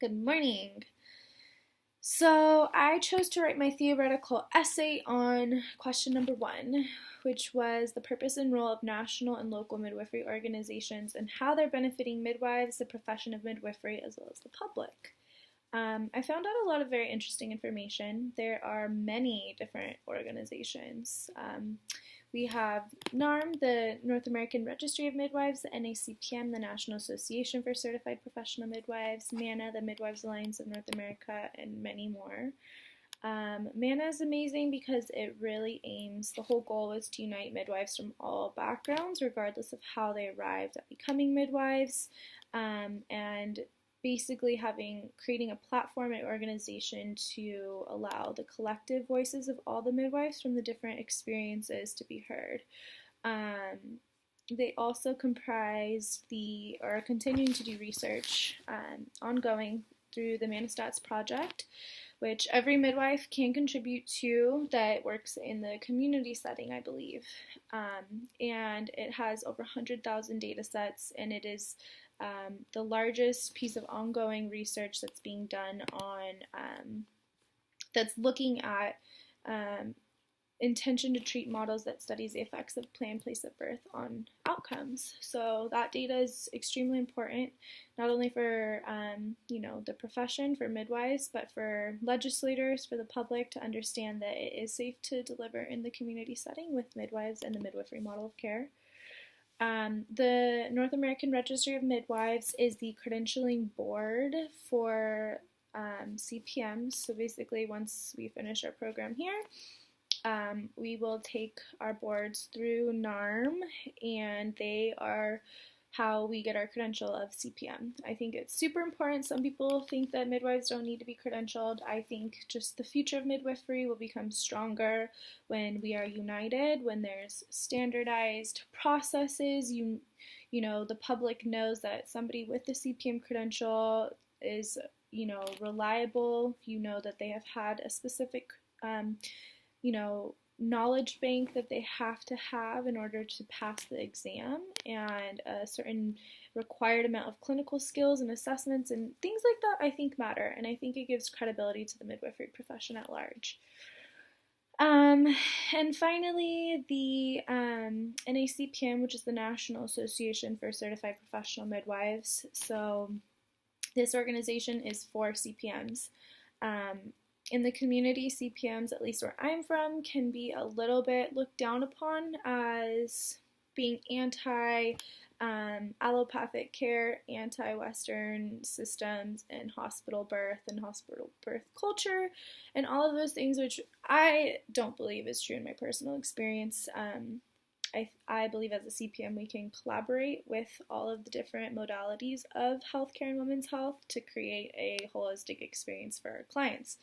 Good morning. So I chose to write my theoretical essay on question number 1, which was the purpose and role of national and local midwifery organizations and how they're benefiting midwives, the profession of midwifery, as well as the public. I found out a lot of very interesting information. There are many different organizations. We have NARM, the North American Registry of Midwives, the NACPM, the National Association for Certified Professional Midwives, MANA, the Midwives Alliance of North America, and many more. MANA is amazing because it really aims, the whole goal is to unite midwives from all backgrounds, regardless of how they arrived at becoming midwives, and basically creating a platform and organization to allow the collective voices of all the midwives from the different experiences to be heard. They also are continuing to do research ongoing through the Manastats project, which every midwife can contribute to, that works in the community setting, I believe. And it has over 100,000 data sets, and it is the largest piece of ongoing research that's being done on, that's looking at intention to treat models that studies the effects of planned place of birth on outcomes. So that data is extremely important, not only for the profession, for midwives, but for legislators, for the public to understand that it is safe to deliver in the community setting with midwives and the midwifery model of care. The North American Registry of Midwives is the credentialing board for CPMs. So basically, once we finish our program here, we will take our boards through NARM, and they are how we get our credential of CPM. I think it's super important. Some people think that midwives don't need to be credentialed. I think just the future of midwifery will become stronger when we are united, when there's standardized processes. The public knows that somebody with the CPM credential is, reliable. That they have had a specific, knowledge bank that they have to have in order to pass the exam, and a certain required amount of clinical skills and assessments and things like that I think matter, and I think it gives credibility to the midwifery profession at large. And finally, the NACPM, which is the National Association for Certified Professional Midwives. So this organization is for CPMs. In the community, CPMs, at least where I'm from, can be a little bit looked down upon as being anti-allopathic care, anti-Western systems, and hospital birth culture, and all of those things, which I don't believe is true in my personal experience. I believe as a CPM we can collaborate with all of the different modalities of healthcare and women's health to create a holistic experience for our clients.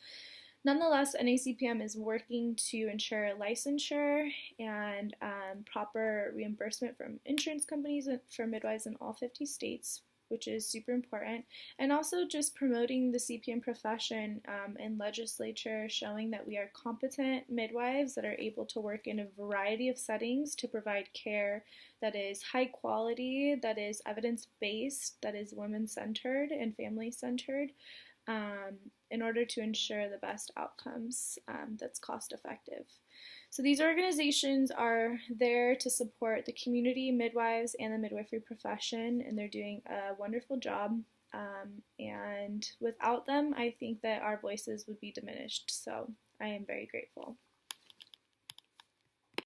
Nonetheless, NACPM is working to ensure licensure and proper reimbursement from insurance companies for midwives in all 50 states, which is super important, and also just promoting the CPM profession in legislature, showing that we are competent midwives that are able to work in a variety of settings to provide care that is high quality, that is evidence-based, that is women-centered and family-centered, in order to ensure the best outcomes that's cost-effective. So these organizations are there to support the community, midwives, and the midwifery profession, and they're doing a wonderful job. And without them, I think that our voices would be diminished. So I am very grateful.